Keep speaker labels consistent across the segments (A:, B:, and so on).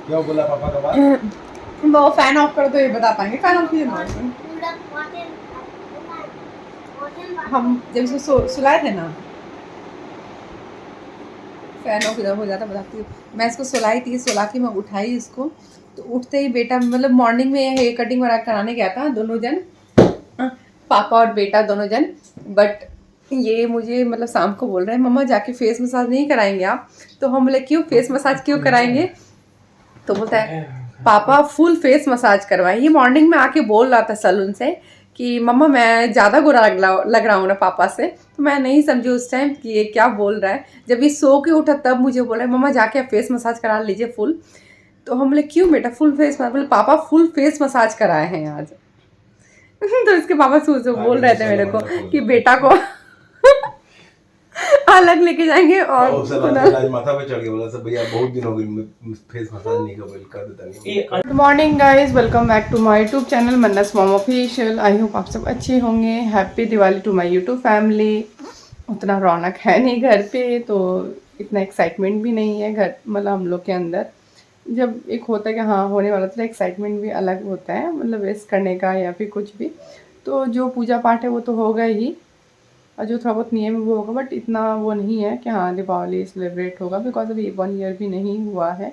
A: क्या बोला पापा का बात?
B: वो फैन ऑफ कर दो, ये बता पाएंगे फैन ऑफ कीजिए ना। हम जब इसको सुलाए थे ना, फैन ऑफ इधर हो जाता, बताती हूँ। मैं इसको सुलाई थी, सुला के मैं उठाई इसको, तो उठते ही बेटा मतलब मॉर्निंग में हेयर कटिंग वगैरह कराने गया था दोनों जन, पापा और बेटा दोनों जन। बट ये मुझे मतलब शाम को बोल रहे हैं मम्मा जाके फेस मसाज नहीं कराएंगे आप? तो हम बोले क्यों, फेस मसाज क्यों कराएंगे? तो बोलता है पापा फुल फेस मसाज करवाएं। ये मॉर्निंग में आके बोल रहा था सलून से कि मम्मा मैं ज़्यादा बुरा लग रहा हूँ ना पापा से। तो मैं नहीं समझी उस टाइम कि ये क्या बोल रहा है। जब ये सो के उठा तब मुझे बोला मम्मा जाके आप फेस मसाज करा लीजिए फुल। तो हम बोले क्यों बेटा फुल फेस मसाज? बोले पापा फुल फेस मसाज कराए हैं आज। तो इसके पापा सो बोल रहे थे मेरे को कि बेटा को अलग लेके जाएंगे और
A: माथा पे चढ़ गया, बोला सब भैया बहुत दिन हो गए फेस मसाज नहीं कर देता नहीं।
B: Good morning guys, welcome back to my YouTube channel Manna's mom official. I hope आप सब अच्छे होंगे। Happy Diwali to my YouTube family. उतना रौनक है नहीं घर पे, तो इतना एक्साइटमेंट भी नहीं है घर, मतलब हम लोग के अंदर। जब एक होता है कि हाँ होने वाला, तो एक्साइटमेंट भी अलग होता है, मतलब वेस्ट करने का या फिर कुछ भी। तो जो पूजा पाठ है वो तो होगा ही, और जो थोड़ा बहुत नियम है वो होगा, बट इतना वो नहीं है कि हाँ दीपावली सेलिब्रेट होगा, बिकॉज अभी 1 ईयर भी नहीं हुआ है।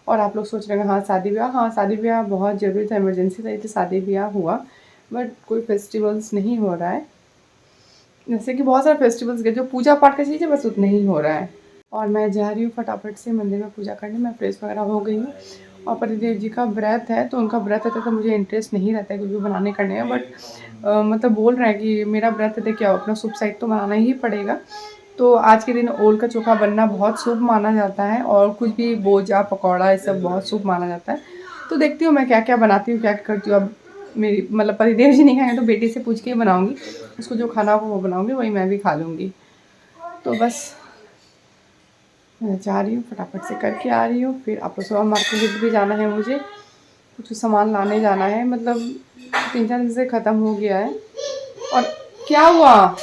B: और आप लोग सोच रहे हैं हाँ शादी ब्याह, हाँ शादी ब्याह बहुत ज़रूरी था, इमरजेंसी था, तो शादी ब्याह हुआ, बट कोई फेस्टिवल्स नहीं हो रहा है। जैसे कि बहुत सारे फेस्टिवल्स के जो पूजा पाठ का चीज़ है बस उतना ही हो रहा है। और मैं जा रही हूँ फटाफट से मंदिर में पूजा करने। मैं फ्रेश वगैरह हो गई हूँ, और पतिदेव जी का व्रत है, तो उनका व्रत रहता है तो मुझे इंटरेस्ट नहीं रहता है कुछ भी बनाने करने में, बट मतलब बोल रहा है कि मेरा व्रत है तो क्या अपना शुभ साइड तो बनाना ही पड़ेगा। तो आज के दिन ओल का चोखा बनना बहुत शुभ माना जाता है, और कुछ भी बोजा पकौड़ा ये सब बहुत शुभ माना जाता है। तो देखती हूँ मैं क्या क्या बनाती हूँ, क्या करती हूँ। अब मेरी मतलब पतिदेव जी नहीं खाएंगे तो बेटी से पूछ के ही बनाऊँगी, उसको जो खाना हो वो बनाऊँगी, वही मैं भी खा लूँगी। तो बस मैं जा रही हूँ, फटाफट से करके आ रही हूँ। फिर आप सुबह मार्केट भी जाना है मुझे, कुछ सामान लाने जाना है, मतलब 3-4 दिन से ख़त्म हो गया है। और क्या हुआ?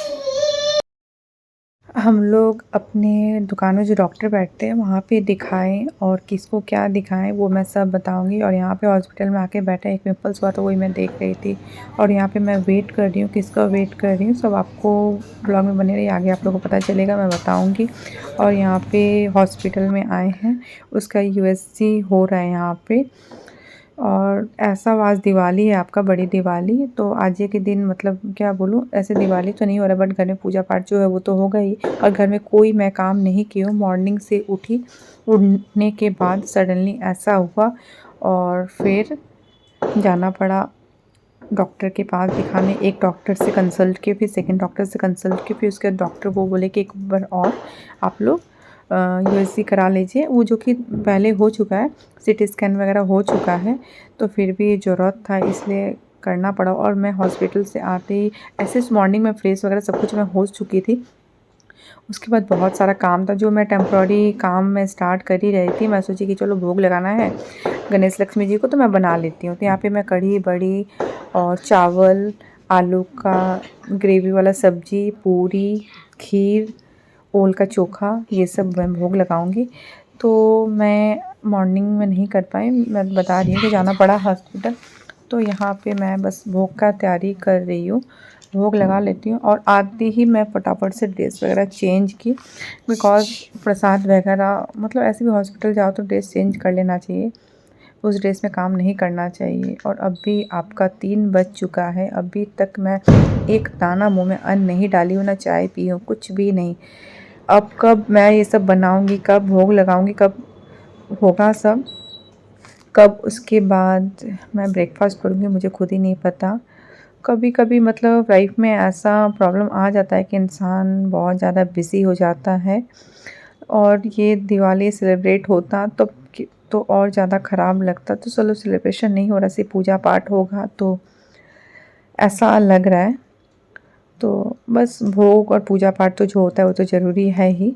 B: हम लोग अपने दुकान में जो डॉक्टर बैठते हैं वहाँ पे दिखाएं, और किसको क्या दिखाएं वो मैं सब बताऊंगी। और यहाँ पे हॉस्पिटल में आके बैठा एक पिंपल्स हुआ तो वही मैं देख रही थी, और यहाँ पे मैं वेट कर रही हूँ, किसका वेट कर रही हूँ, सब आपको ब्लॉग में बने रही, आगे आप लोगों को पता चलेगा, मैं बताऊँगी। और यहाँ पे हॉस्पिटल में आए हैं, उसका USG हो रहा है यहाँ पे। और ऐसा आज दिवाली है आपका, बड़ी दिवाली, तो आज के दिन मतलब क्या बोलूँ, ऐसे दिवाली तो नहीं हो रहा, बट घर में पूजा पाठ जो है वो तो होगा ही। और घर में कोई मैं काम नहीं की हूँ, मॉर्निंग से उठी, उठने के बाद सडनली ऐसा हुआ, और फिर जाना पड़ा डॉक्टर के पास दिखाने। एक डॉक्टर से कंसल्ट किए, फिर सेकंड डॉक्टर से कंसल्ट किए, फिर उसके डॉक्टर वो बोले कि एक बार और आप लोग USG करा लीजिए, वो जो कि पहले हो चुका है, CT स्कैन वगैरह हो चुका है, तो फिर भी ज़रूरत था इसलिए करना पड़ा। और मैं हॉस्पिटल से आते ही ऐसे मॉर्निंग में फ्रेश वगैरह सब कुछ मैं हो चुकी थी। उसके बाद बहुत सारा काम था जो मैं टेम्प्रोरी काम में स्टार्ट कर ही रही थी। मैं सोची कि चलो भोग लगाना है गणेश लक्ष्मी जी को, तो मैं बना लेती हूँ। तो यहाँ पे मैं कढ़ी बड़ी और चावल, आलू का ग्रेवी वाला सब्जी, पूरी, खीर, ओल का चोखा, ये सब मैं भोग लगाऊंगी। तो मैं मॉर्निंग में नहीं कर पाई, मैं बता रही हूँ कि जाना पड़ा हॉस्पिटल। तो यहाँ पे मैं बस भोग का तैयारी कर रही हूँ, भोग लगा लेती हूँ। और आते ही मैं फटाफट से ड्रेस वगैरह चेंज की, बिकॉज़ प्रसाद वगैरह मतलब ऐसे भी हॉस्पिटल जाओ तो ड्रेस चेंज कर लेना चाहिए, उस ड्रेस में काम नहीं करना चाहिए। और अभी आपका 3 बज चुका है, अभी तक मैं एक दाना मुंह में अन्न नहीं डाली हूँ, ना चाय पी हूँ, कुछ भी नहीं। अब कब मैं ये सब बनाऊँगी, कब भोग लगाऊँगी, कब होगा सब, कब उसके बाद मैं ब्रेकफास्ट करूँगी, मुझे खुद ही नहीं पता। कभी कभी मतलब लाइफ में ऐसा प्रॉब्लम आ जाता है कि इंसान बहुत ज़्यादा बिज़ी हो जाता है, और ये दिवाली सेलिब्रेट होता तो और ज़्यादा ख़राब लगता। तो चलो सेलिब्रेशन नहीं हो रहा, सिर्फ पूजा पाठ होगा, तो ऐसा लग रहा है। तो बस भोग और पूजा पाठ तो जो होता है वो तो ज़रूरी है ही।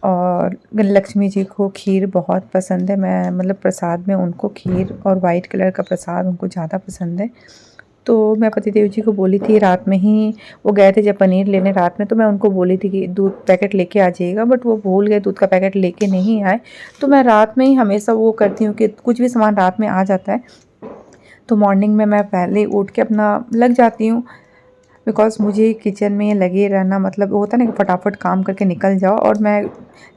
B: और लक्ष्मी जी को खीर बहुत पसंद है, मैं मतलब प्रसाद में उनको खीर और वाइट कलर का प्रसाद उनको ज़्यादा पसंद है, तो मैं पतिदेव जी को बोली थी रात में ही, वो गए थे जब पनीर लेने रात में, तो मैं उनको बोली थी कि दूध पैकेट लेके आ जाइएगा, बट वो भूल गए, दूध का पैकेट लेके नहीं आए। तो मैं रात में ही हमेशा वो करती हूँ कि कुछ भी सामान रात में आ जाता है तो मॉर्निंग में मैं पहले उठ के अपना लग जाती हूँ, बिकॉज़ मुझे किचन में लगे रहना मतलब होता है ना कि फटाफट काम करके निकल जाओ। और मैं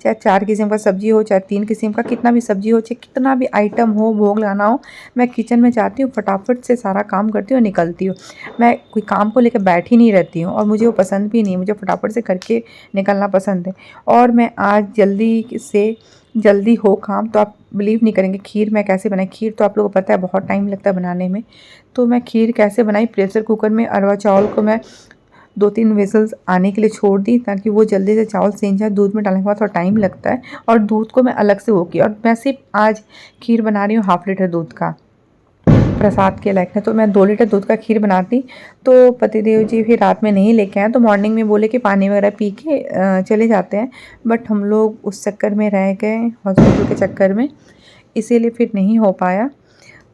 B: चाहे 4 किस्म का सब्ज़ी हो, चाहे 3 किस्म का, कितना भी सब्ज़ी हो, चाहे कितना भी आइटम हो, भोग लगाना हो, मैं किचन में जाती हूँ, फटाफट से सारा काम करती हूँ और निकलती हूँ। मैं कोई काम को लेकर बैठी नहीं रहती हूँ और मुझे वो पसंद भी नहीं है, मुझे फटाफट से करके निकलना पसंद है। और मैं आज जल्दी हो काम, तो आप बिलीव नहीं करेंगे खीर मैं कैसे बनाई। खीर तो आप लोगों को पता है बहुत टाइम लगता है बनाने में। तो मैं खीर कैसे बनाई, प्रेशर कुकर में अरवा चावल को मैं 2-3 विसल्स आने के लिए छोड़ दी ताकि वो जल्दी से चावल सेंध जाए। दूध में डालने के बाद थोड़ा टाइम लगता है और दूध को मैं अलग से वो किया। और मैं सिर्फ आज खीर बना रही हूँ 1/2 लीटर दूध का, प्रसाद के लायक है। तो मैं 2 लीटर दूध का खीर बनाती, तो पतिदेव जी फिर रात में नहीं लेके आए, तो मॉर्निंग में बोले कि पानी वगैरह पी के चले जाते हैं। बट हम लोग उस चक्कर में रह गए, हॉस्पिटल के चक्कर में, इसीलिए फिर नहीं हो पाया।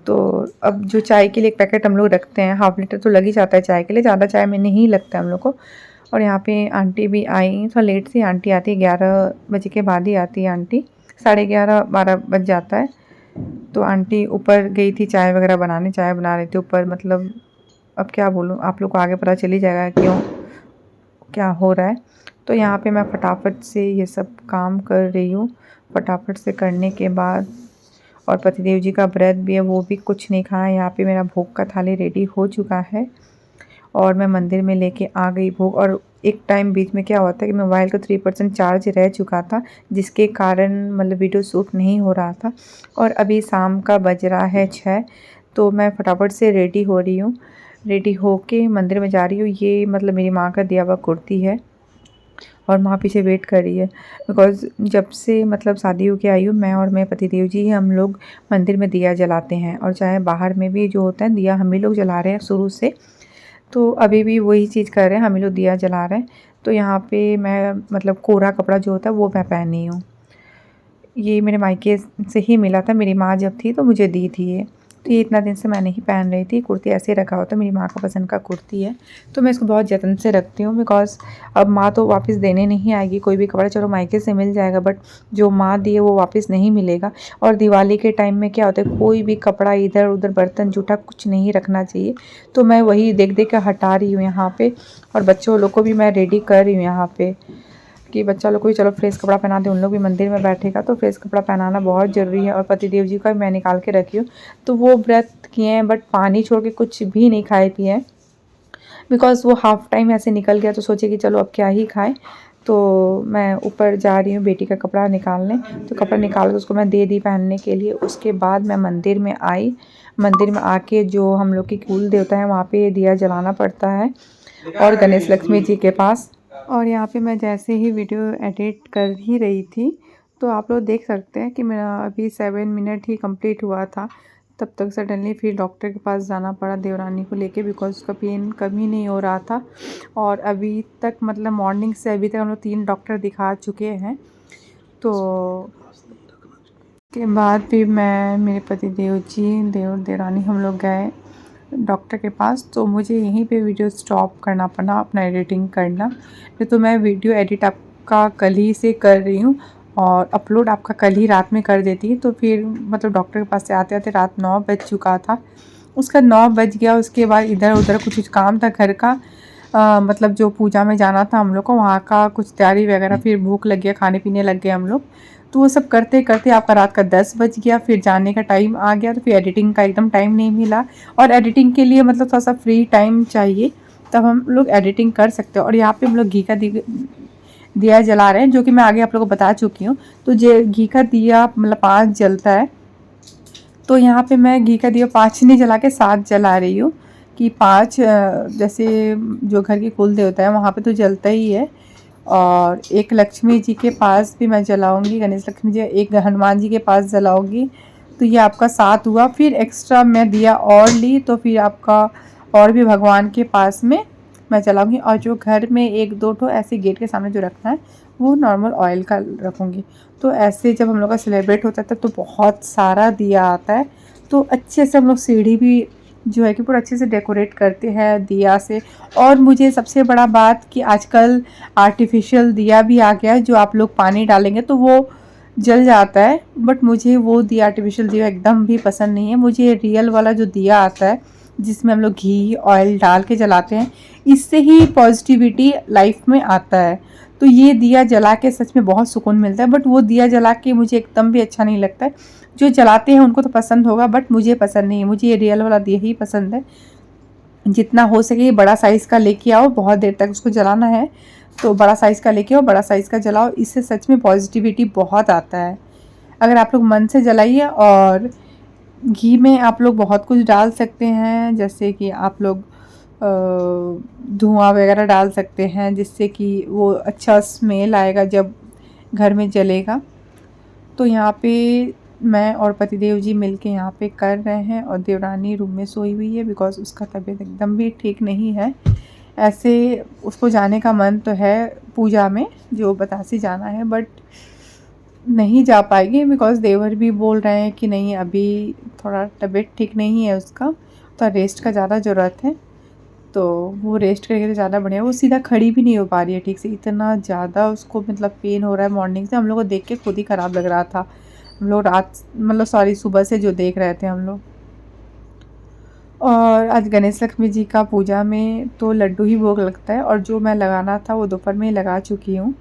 B: तो अब जो चाय के लिए एक पैकेट हम लोग रखते हैं, 1/2 लीटर तो लग ही जाता है चाय के लिए, ज़्यादा चाय में नहीं लगता है हम लोग को। और यहाँ पे आंटी भी आई, थोड़ा लेट से आंटी आती है, 11 बजे के बाद ही आती है आंटी, 11:30-12 बज जाता है। तो आंटी ऊपर गई थी चाय वगैरह बनाने, चाय बना रही थी ऊपर। मतलब अब क्या बोलूँ, आप लोग को आगे पता चल ही जाएगा क्यों क्या हो रहा है। तो यहाँ पे मैं फटाफट से ये सब काम कर रही हूँ। फटाफट से करने के बाद, और पतिदेव जी का व्रत भी है, वो भी कुछ नहीं खाया। यहाँ पे मेरा भोग का थाली रेडी हो चुका है और मैं मंदिर में लेके आ गई भोग। और एक टाइम बीच में क्या होता है कि मोबाइल का 3% चार्ज रह चुका था, जिसके कारण मतलब वीडियो शूट नहीं हो रहा था। और अभी शाम का बज रहा है 6, तो मैं फटाफट से रेडी हो रही हूँ। रेडी होके मंदिर में जा रही हूँ। ये मतलब मेरी माँ का दिया हुआ कुर्ती है और माँ पीछे वेट कर रही है, बिकॉज़ जब से मतलब शादी होके आई हूँ, मैं और मेरे पतिदेव जी हम लोग मंदिर में दिया जलाते हैं। और चाहे बाहर में भी जो होता है दिया हम ही लोग जला रहे हैं शुरू से, तो अभी भी वही चीज़ कर रहे हैं, हम ही लोग दिया जला रहे हैं। तो यहाँ पे मैं मतलब कोरा कपड़ा जो होता है वो मैं पहनी हूँ। ये मेरे मायके से ही मिला था, मेरी माँ जब थी तो मुझे दी थी ये। तो ये इतना दिन से मैं नहीं पहन रही थी, कुर्ती ऐसे रखा होता है, मेरी माँ का पसंद का कुर्ती है। तो मैं इसको बहुत जतन से रखती हूँ, बिकॉज़ अब माँ तो वापस देने नहीं आएगी कोई भी कपड़ा, चलो मायके से मिल जाएगा, बट जो माँ दी है वो वापस नहीं मिलेगा। और दिवाली के टाइम में क्या होता है, कोई भी कपड़ा इधर उधर बर्तन जूठा कुछ नहीं रखना चाहिए। तो मैं वही देख देख कर हटा रही हूँ यहाँ पे। और बच्चों लोग को भी मैं रेडी कर रही हूँ यहाँ पे कि बच्चा लोग को भी चलो फ्रेश कपड़ा पहना दें, उन लोग भी मंदिर में बैठेगा तो फ्रेश कपड़ा पहनाना बहुत ज़रूरी है। और पतिदेव जी का भी मैं निकाल के रखी हूँ, तो वो व्रत किए हैं बट पानी छोड़ के कुछ भी नहीं खाए पिए हैं, बिकॉज़ वो हाफ़ टाइम ऐसे निकल गया, तो सोचे कि चलो अब क्या ही खाएं। तो मैं ऊपर जा रही हूँ बेटी का कपड़ा निकालने, तो कपड़ा निकाल के उसको मैं दे दी पहनने के लिए। उसके बाद मैं मंदिर में आई, मंदिर में आके जो हम लोग की कुल देवता है वहाँ पे दिया जलाना पड़ता है, और गणेश लक्ष्मी जी के पास। और यहाँ पे मैं जैसे ही वीडियो एडिट कर ही रही थी, तो आप लोग देख सकते हैं कि मेरा अभी 7 मिनट ही कंप्लीट हुआ था। तब तक सडनली फिर डॉक्टर के पास जाना पड़ा देवरानी को लेके, बिकॉज़ उसका पेन कम ही नहीं हो रहा था। और अभी तक मतलब मॉर्निंग से अभी तक हम लोग 3 डॉक्टर दिखा चुके हैं। तो के बाद फिर मैं, मेरे पति देव जी, देवरानी हम लोग गए डॉक्टर के पास। तो मुझे यहीं पे वीडियो स्टॉप करना पड़ा अपना एडिटिंग करना। नहीं तो मैं वीडियो एडिट आपका कल ही से कर रही हूँ और अपलोड आपका कल ही रात में कर देती। तो फिर मतलब डॉक्टर के पास से आते आते रात 9 बज चुका था। उसका 9 बज गया, उसके बाद इधर उधर कुछ काम था घर का, मतलब जो पूजा में जाना था हम लोग को, वहाँ का कुछ तैयारी वगैरह। फिर भूख लग गया, खाने पीने लग गए हम लोग। तो वो सब करते करते आपका रात का 10 बज गया। फिर जाने का टाइम आ गया, तो फिर एडिटिंग का एकदम टाइम नहीं मिला। और एडिटिंग के लिए मतलब थोड़ा सा फ्री टाइम चाहिए, तब हम लोग एडिटिंग कर सकते हैं। और यहाँ पे हम लोग घी का दिया जला रहे हैं, जो कि मैं आगे आप लोगों को बता चुकी हूँ। तो घी का दिया मतलब 5 जलता है, तो यहाँ पे मैं घी का दिया 5 नहीं जला के 7 जला रही हूँ कि 5 जैसे जो घर की कुल देवता है वहाँ पे तो जलता ही है। और एक लक्ष्मी जी के पास भी मैं जलाऊंगी, गणेश लक्ष्मी जी, एक हनुमान जी के पास जलाऊंगी। तो ये आपका 7 हुआ। फिर एक्स्ट्रा मैं दिया और ली, तो फिर आपका और भी भगवान के पास में मैं जलाऊंगी। और जो घर में 1-2 ठो ऐसे गेट के सामने जो रखना है वो नॉर्मल ऑयल का रखूँगी। तो ऐसे जब हम लोग का सेलिब्रेट होता है तो बहुत सारा दिया आता है, तो अच्छे से हम लोग सीढ़ी भी जो है कि पूरा अच्छे से डेकोरेट करते हैं दिया से। और मुझे सबसे बड़ा बात कि आजकल आर्टिफिशियल दिया भी आ गया है, जो आप लोग पानी डालेंगे तो वो जल जाता है, बट मुझे वो दिया आर्टिफिशियल दिया एकदम भी पसंद नहीं है। मुझे रियल वाला जो दिया आता है जिसमें हम लोग घी ऑयल डाल के जलाते हैं, इससे ही पॉजिटिविटी लाइफ में आता है। तो ये दिया जला के सच में बहुत सुकून मिलता है, बट वो दिया जला के मुझे एकदम भी अच्छा नहीं लगता है। जो जलाते हैं उनको तो पसंद होगा, बट मुझे पसंद नहीं है। मुझे ये रियल वाला दिया ही पसंद है। जितना हो सके बड़ा साइज़ का लेके आओ, बहुत देर तक उसको जलाना है तो बड़ा साइज़ का लेके आओ, बड़ा साइज़ का जलाओ, इससे सच में पॉजिटिविटी बहुत आता है। अगर आप लोग मन से जलाइए। और घी में आप लोग बहुत कुछ डाल सकते हैं, जैसे कि आप लोग धुआं वगैरह डाल सकते हैं, जिससे कि वो अच्छा स्मेल आएगा जब घर में जलेगा। तो यहाँ पे मैं और पतिदेव जी मिलके यहाँ पे कर रहे हैं, और देवरानी रूम में सोई हुई है बिकॉज़ उसका तबीयत एकदम भी ठीक नहीं है। ऐसे उसको जाने का मन तो है पूजा में, जो बतासी जाना है, बट नहीं जा पाएगी बिकॉज़ देवर भी बोल रहे हैं कि नहीं अभी थोड़ा तबीयत ठीक नहीं है उसका, तो रेस्ट का ज़्यादा ज़रूरत है। तो वो रेस्ट करेगी तो ज़्यादा बढ़िया। वो सीधा खड़ी भी नहीं हो पा रही है ठीक से, इतना ज़्यादा उसको मतलब पेन हो रहा है मॉर्निंग से। हम लोग को देख के खुद ही ख़राब लग रहा था। हम लोग सुबह से जो देख रहे थे हम लोग। और आज गणेश लक्ष्मी जी का पूजा में तो लड्डू ही भोग लगता है, और जो मैं लगाना था वो दोपहर में ही लगा चुकी हूँ।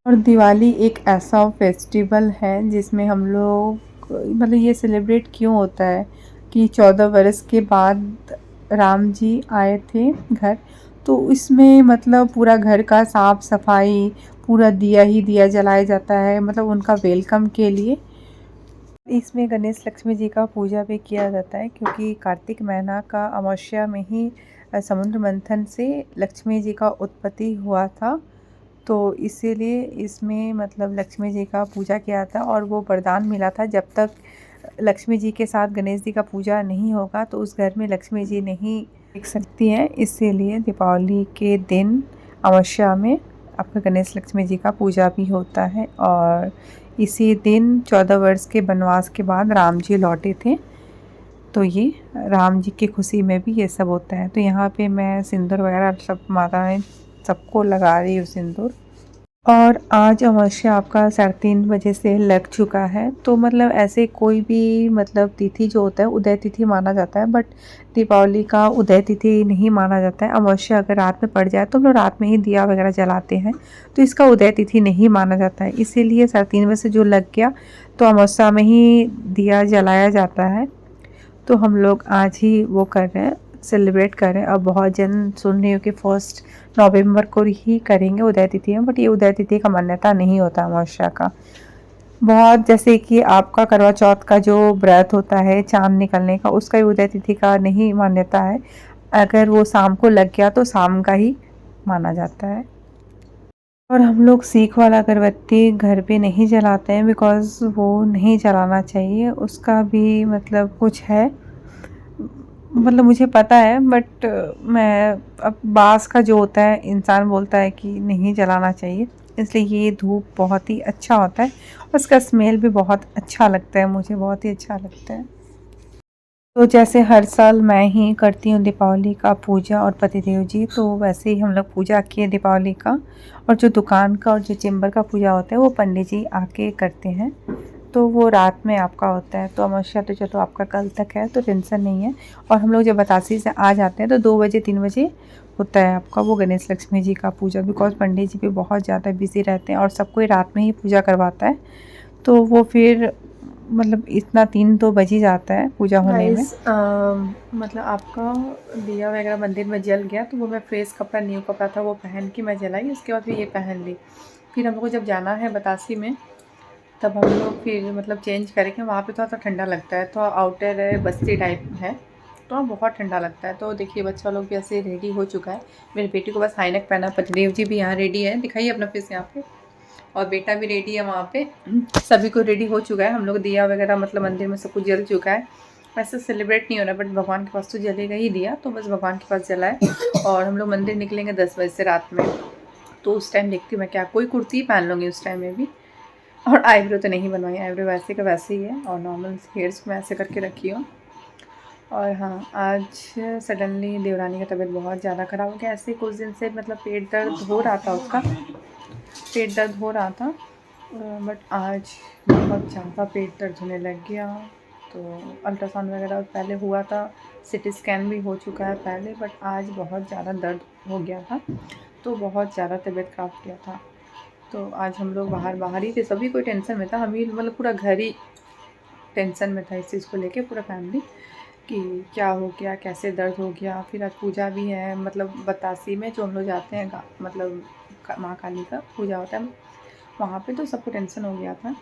B: और दिवाली एक ऐसा फेस्टिवल है जिसमें हम लोग मतलब ये सेलिब्रेट क्यों होता है कि 14 बरस के बाद राम जी आए थे घर, तो इसमें मतलब पूरा घर का साफ़ सफाई, पूरा दिया ही दिया जलाया जाता है, मतलब उनका वेलकम के लिए। इसमें गणेश लक्ष्मी जी का पूजा भी किया जाता है, क्योंकि कार्तिक महीना का अमावस्या में ही समुद्र मंथन से लक्ष्मी जी का उत्पत्ति हुआ था। तो इसीलिए इसमें मतलब लक्ष्मी जी का पूजा किया था, और वो वरदान मिला था जब तक लक्ष्मी जी के साथ गणेश जी का पूजा नहीं होगा तो उस घर में लक्ष्मी जी नहीं टिक सकती हैं। इसीलिए दीपावली के दिन अमावस्या में आपका गणेश लक्ष्मी जी का पूजा भी होता है। और इसी दिन 14 वर्ष के वनवास के बाद राम जी लौटे थे, तो ये राम जी की खुशी में भी ये सब होता है। तो यहाँ पे मैं सिंदूर वगैरह सब माता ने सबको लगा रही हूँ सिंदूर। और आज अमावस्या आपका 3:30 बजे से लग चुका है, तो मतलब ऐसे कोई भी मतलब तिथि जो होता है उदय तिथि माना जाता है, बट दीपावली का उदय तिथि नहीं माना जाता है। अमावस्या अगर रात में पड़ जाए तो हम लोग रात में ही दिया वगैरह जलाते हैं, तो इसका उदय तिथि नहीं माना जाता है। इसीलिए 3:30 बजे से जो लग गया तो अमावस्या में ही दिया जलाया जाता है। तो हम लोग आज ही वो कर रहे हैं, सेलिब्रेट कर रहे हैं। और बहुत जन सुन रही हो कि 1 नवंबर को ही करेंगे उदय तिथि में, बट ये उदय तिथि का मान्यता नहीं होता अमावस्या का। बहुत जैसे कि आपका करवा चौथ का जो व्रत होता है चांद निकलने का, उसका भी उदय तिथि का नहीं मान्यता है। अगर वो शाम को लग गया तो शाम का ही माना जाता है। और हम लोग सीख वाला अगरबत्ती घर पे नहीं जलाते हैं बिकॉज़ वो नहीं जलाना चाहिए, उसका भी मतलब कुछ है, मतलब मुझे पता है, बट मैं अब बाँस का जो होता है इंसान बोलता है कि नहीं जलाना चाहिए, इसलिए ये धूप बहुत ही अच्छा होता है और उसका स्मेल भी बहुत अच्छा लगता है, मुझे बहुत ही अच्छा लगता है। तो जैसे हर साल मैं ही करती हूँ दीपावली का पूजा और पतिदेव जी, तो वैसे ही हम लोग पूजा किए दीपावली का। और जो दुकान का और जो चेम्बर का पूजा होता है वो पंडित जी आके करते हैं, तो वो रात में आपका होता है। तो अमावस्या तो चलो आपका कल तक है तो टेंशन नहीं है। और हम लोग जब बतासी से आ जाते हैं तो 2 बजे 3 बजे होता है आपका वो गणेश लक्ष्मी जी का पूजा, बिकॉज़ पंडित जी भी बहुत ज़्यादा बिज़ी रहते हैं और सबको ही रात में ही पूजा करवाता है, तो वो फिर मतलब इतना 3 तो बज ही जाता है पूजा होने में। मतलब आपका दिया वगैरह मंदिर में जल गया, तो वो मैं फ्रेश कपड़ा न्यू कपड़ा था वो पहन के मैं जलाई, उसके बाद फिर ये पहन ली। फिर हम लोग को जब जाना है बतासी में तब हम लोग फिर मतलब चेंज करेंगे। वहाँ पे थोड़ा सा ठंडा लगता है, थोड़ा आउटर है, बस्ती टाइप है, तो बहुत ठंडा लगता है। तो देखिए बच्चा लोग भी ऐसे रेडी हो चुका है। मेरी बेटी को बस हाईनेक पहना, पतिदेव जी भी यहाँ रेडी है, दिखाइए अपना फेस यहाँ पे, और बेटा भी रेडी है वहाँ पे, सभी को रेडी हो चुका है। हम लोग दिया वगैरह मतलब मंदिर में सब कुछ जल चुका है। वैसे सेलिब्रेट नहीं हो रहा, बट भगवान के पास तो जलेगा ही दिया, तो बस भगवान के पास जलाए। और हम लोग मंदिर निकलेंगे 10 बजे से रात में, तो उस टाइम देखती हूँ मैं क्या, कोई कुर्ती ही पहन लूँगी उस टाइम में भी। और आईब्रो तो नहीं बनवाई, आईब्रो वैसे का वैसे ही है, और नॉर्मल हेयर्स मैं ऐसे करके रखी हूँ। और हाँ, आज सडनली देवरानी का तबीयत बहुत ज़्यादा ख़राब हो गया। ऐसे कुछ दिन से मतलब पेट दर्द हो रहा था उसका, पेट दर्द हो रहा था, बट आज बहुत ज़्यादा पेट दर्द होने लग गया। तो अल्ट्रासाउंड वगैरह पहले हुआ था, सिटी स्कैन भी हो चुका है पहले, बट आज बहुत ज़्यादा दर्द हो गया था, तो बहुत ज़्यादा तबीयत ख़राब किया था। तो आज हम लोग बाहर ही थे, सभी कोई टेंशन में था, हम ही मतलब पूरा घर ही टेंशन में था इस चीज़ को लेके, पूरा फैमिली, कि क्या हो गया, कैसे दर्द हो गया। फिर आज पूजा भी है, मतलब बतासी में जो हम लोग जाते हैं मतलब माँ काली का पूजा होता है वहाँ पे, तो सबको टेंशन हो गया था।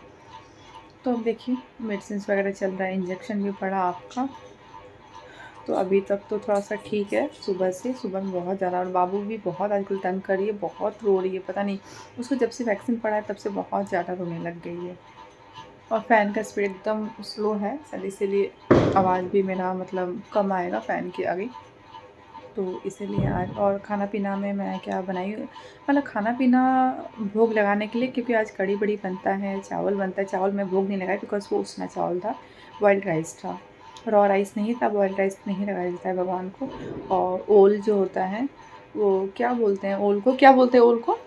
B: तो अब देखिए मेडिसिन वगैरह चल रहा है, इंजेक्शन भी पड़ा आपका, तो अभी तक तो थोड़ा सा ठीक है। सुबह में बहुत ज़्यादा, और बाबू भी बहुत आजकल तंग कर रही है, बहुत रो रही है, पता नहीं उसको जब से वैक्सीन पड़ा है तब से बहुत ज़्यादा रोने लग गई है। और फ़ैन का स्पीड एकदम स्लो है शायद, इसीलिए आवाज़ भी मेरा मतलब कम आएगा फ़ैन के आगे, तो इसीलिए आज। और खाना पीना में मैं क्या बनाई, मतलब खाना पीना भोग लगाने के लिए, क्योंकि आज कड़ी बड़ी बनता है, चावल बनता है। चावल में भोग नहीं लगाया बिकॉज़ वो उसना चावल था, बॉइल्ड राइस था, रॉ राइस नहीं था, बॉइल्ड राइस नहीं लगाया जाता है भगवान को। और ओल जो होता है वो क्या बोलते हैं, ओल को क्या बोलते हैं, ओल को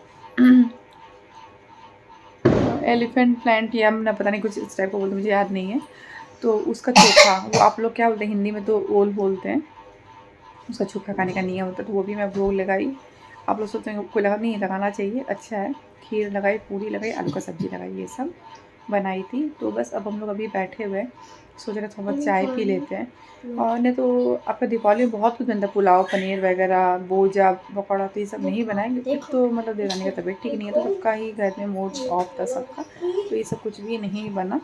B: एलिफेंट प्लांट या ना पता नहीं कुछ इस टाइप का बोलते, मुझे याद नहीं है। तो उसका चोखा, वो आप लोग क्या बोलते हैं हिंदी में, तो ओल बोलते हैं, उसका चोखा खाने का नियम होता है, तो वो भी मैं भोग लगाई। आप लोग सोचते हैं कोई लगा, नहीं लगाना चाहिए, अच्छा है। खीर लगाई, पूरी लगाई, आलू का सब्ज़ी लगाई, ये सब बनाई थी। तो बस अब हम लोग अभी बैठे हुए हैं, सोच रहे थोड़ा बहुत चाय पी लेते हैं। और नहीं तो आपका दीपावली में बहुत कुछ बनता है, पुलाव, पनीर वगैरह, बोजा, पकौड़ा, तो ये सब नहीं बनाएंगे। एक तो मतलब देवरानी का तबीयत ठीक नहीं है, तो सबका ही घर में मूड ऑफ था सबका, तो ये सब कुछ भी नहीं बना।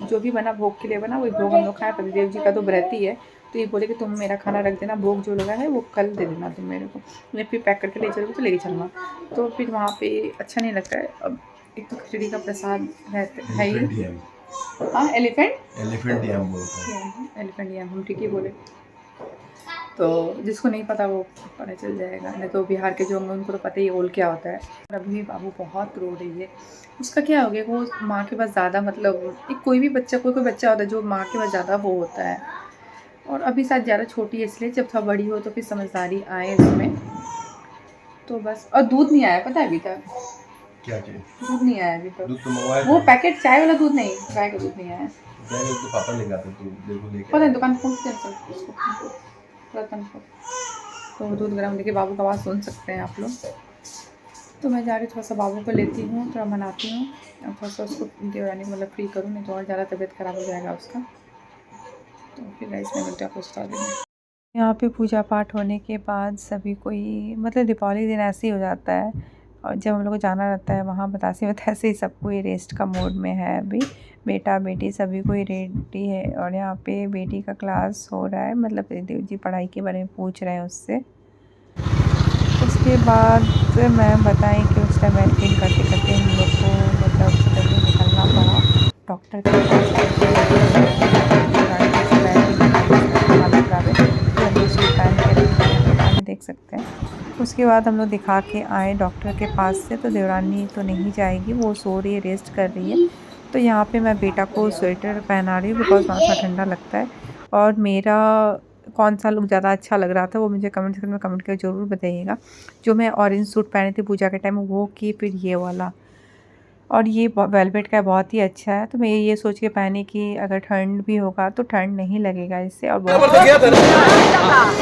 B: जो भी बना भोग के लिए बना, वही भोग हम लोग खाए। पतिदेव जी का तो व्रत ही है, तो ये बोले कि तुम मेरा खाना रख देना, भोग जो लगा है वो कल दे देना तुम मेरे को, मैं फिर पैक करके ले चलोगे तो लेके चलना। तो फिर वहाँ पे अच्छा नहीं लगता है। अब एक तो खिचड़ी का प्रसाद रहता है ही। हाँ,
A: एलिफेंट यम बोलते हैं।
B: एलिफेंट यम, हम ठीक ही बोले। तो जिसको नहीं पता वो पता चल जाएगा, नहीं तो बिहार के जो होंगे उनको तो पता ही ओल क्या होता है। और अभी बाबू बहुत रो रही है, उसका क्या हो गया, वो माँ के पास ज़्यादा मतलब, एक कोई भी बच्चा, कोई बच्चा होता है जो माँ के पास ज़्यादा वो होता है। और अभी शायद ज़्यादा छोटी है, इसलिए जब थोड़ा बड़ी हो तो फिर समझदारी आए इसमें, तो बस। और दूध नहीं आया पता है अभी तक,
A: क्या चीज?
B: दूध नहीं आया अभी तक,
A: दूध तो मंगवाया
B: वो
A: था।
B: पैकेट चाय वाला दूध नहीं, गाय का दूध नहीं आया।
A: जाएगा तो पापा लेके आते, तो देखो लेके
B: पता नहीं
A: आए।
B: दुकान पूछते हैं सर उसको, रतन को। तो दूध गर्म देखिए, बाबू का आवाज़ सुन सकते हैं आप लोग। तो मैं जा रही थोड़ा सा बाबू को लेती हूँ, थोड़ा मनाती हूँ, और थोड़ा सा उसको देवरानी मतलब फ्री करूँ, नहीं तो और ज़्यादा तबीयत ख़राब हो जाएगा उसका। तो फिर गाइस मैं मिलती हूँ आपको उस दिन। यहाँ पे पूजा पाठ होने के बाद सभी कोई मतलब दीपावली दिन ऐसे ही हो जाता है, और जब हम लोग को जाना रहता है वहाँ बतासी में, तो ऐसे ही सब कोई रेस्ट का मूड में है अभी। बेटा बेटी सभी कोई रेडी है, और यहाँ पे बेटी का क्लास हो रहा है, मतलब देव जी पढ़ाई के बारे में पूछ रहे हैं उससे। उसके बाद मैं बताएं कि उस टाइम एडिटिंग करते करते हम लोग को मतलब सडनली निकलना पड़ा डॉक्टर के पास, देख सकते हैं। उसके बाद हम लोग दिखा के आए डॉक्टर के पास से, तो देवरानी तो नहीं जाएगी, वो सो रही है, रेस्ट कर रही है। तो यहाँ पे मैं बेटा को स्वेटर पहना रही हूँ बिकॉज वहाँ थोड़ा ठंडा लगता है। और मेरा कौन सा लुक ज़्यादा अच्छा लग रहा था वो मुझे कमेंट सेक्शन में कमेंट करके ज़रूर बताइएगा। जो मैं ऑरेंज सूट पहनी थी पूजा के टाइम वो, की फिर ये वाला, और ये वेलवेट का बहुत ही अच्छा है। तो मैं ये सोच के पहनी कि अगर ठंड भी होगा तो ठंड नहीं लगेगा इससे। और बहुत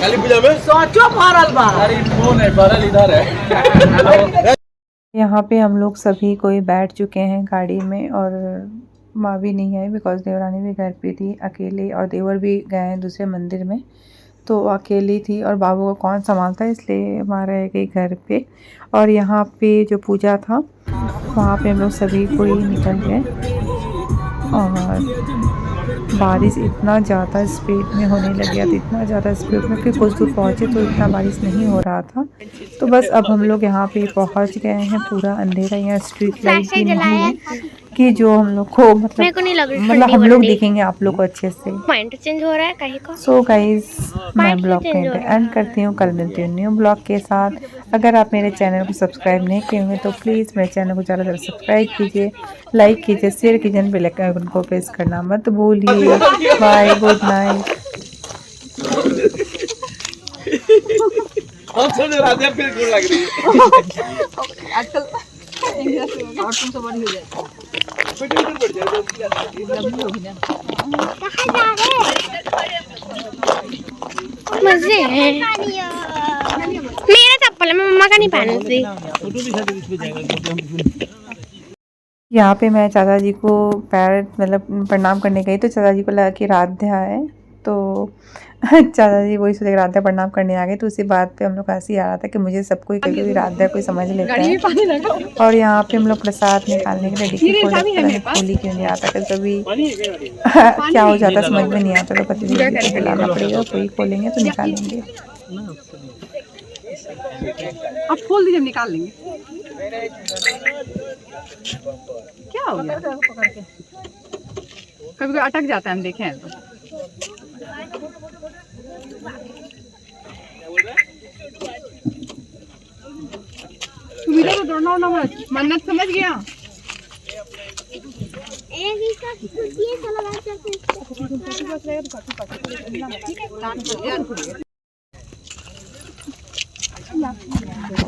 A: काली पूजा में सोचो भरल बा, अरे फोन है भरल इधर है।
B: यहाँ पे हम लोग सभी कोई बैठ चुके हैं गाड़ी में, और माँ भी नहीं आई बिकॉज देवरानी भी घर पे थी अकेले, और देवर भी गए हैं दूसरे मंदिर में, तो अकेली थी, और बाबू को कौन संभालता है, इसलिए माँ रह गई घर पे। और यहाँ पे जो पूजा था वहाँ पे हम लोग सभी कोई निकल गए, और बारिश इतना ज़्यादा स्पीड में होने लग गया था, इतना ज़्यादा स्पीड में कि कुछ दूर पहुँचे तो इतना बारिश नहीं हो रहा था। तो बस अब हम लोग यहाँ पे पहुँच गए हैं, पूरा अंधेरा, यहाँ स्ट्रीट लाइट भी नहीं है कि जो हम लोग को मतलब हम लोग दिखेंगे आप लोग को अच्छे से।
C: पॉइंट चेंज हो रहा है कहीं को।
B: सो गाइज मैं ब्लॉग को एंड करती हूँ, कल मिलती हूँ न्यू ब्लॉग के साथ। अगर आप मेरे चैनल को सब्सक्राइब नहीं किए होंगे तो प्लीज़ मेरे चैनल को ज़्यादा से ज़्यादा सब्सक्राइब कीजिए, लाइक कीजिए, शेयर कीजिए, बेल आइकन को प्रेस करना मत भूलिए। Bye, good night.
A: हम सोचे राधे फिर गुड़ लग रही है।
D: आजकल और तुमसे बड़ी हो जाए
A: बेटे इधर बैठ जाओ जल्दी आ
D: लंबी होगी ना।
C: मजे हैं। मेरा चप्पल है, मैं मम्मा का नहीं पहनती।
A: फोटो दिखा दे इसमें जाएगा।
B: यहाँ पे मैं चाचा जी को पैर मतलब प्रणाम करने गई तो चाचा जी को लगा कि राध्या है, तो चाचा जी वही सोचे राध्या प्रणाम करने आ गए। तो उसी बात पे हम लोग हंसी आ रहा था कि मुझे सब कोई कभी कभी राध्या कोई समझ लेता है। और यहाँ पे हम लोग प्रसाद निकालने के लिए डिक्की खोली क्यों नहीं आता, कभी क्या हो जाता समझ में नहीं आता, तो पति जी को बुलाना पड़ेगा, कोई खोलेंगे तो निकालेंगे।
D: आप खोल दीजिए, निकाल लेंगे। क्या हो गया? कभी कोई अटक जाता है, हम देखे हैं तो। तुम इधर तो दौड़ना होना मत, मन्नत समझ गया।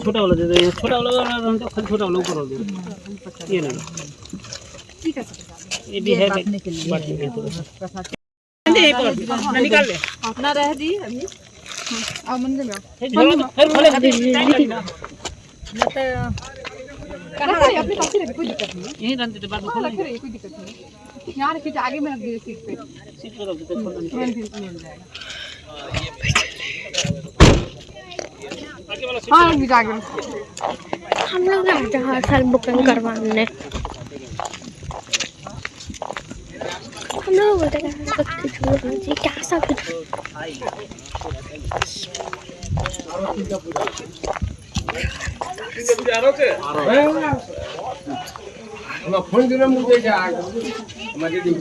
E: छोटा वाला दे दो, छोटा वाला हम तो खाली छोटा वाला ऊपर हो गया ये ना।
D: ठीक है,
E: ये भी है
D: बांटने के लिए।
E: बांटने के लिए
D: निकाल ले अपना रह दी अभी। आओ मंदिर में आओ।
E: फिर खोले खाते
D: अपने पास ही रख, कोई दिक्कत नहीं है।
E: यहीं रख देते बाद में खोलेंगे।
D: रख रहे, कोई दिक्कत नहीं है। यहाँ रखिए, आगे में रख दीजिए सीट पे।
E: सीट पे रख देते खोलेंगे।
D: तुरंत ही मिल जाएगा। हाँ भी आगे
C: हम लोग जाते हैं हर साल बुकिंग करवाने। हम लोग बोलते हैं क्या सब
A: फोन दिना मुझे जा मजे दी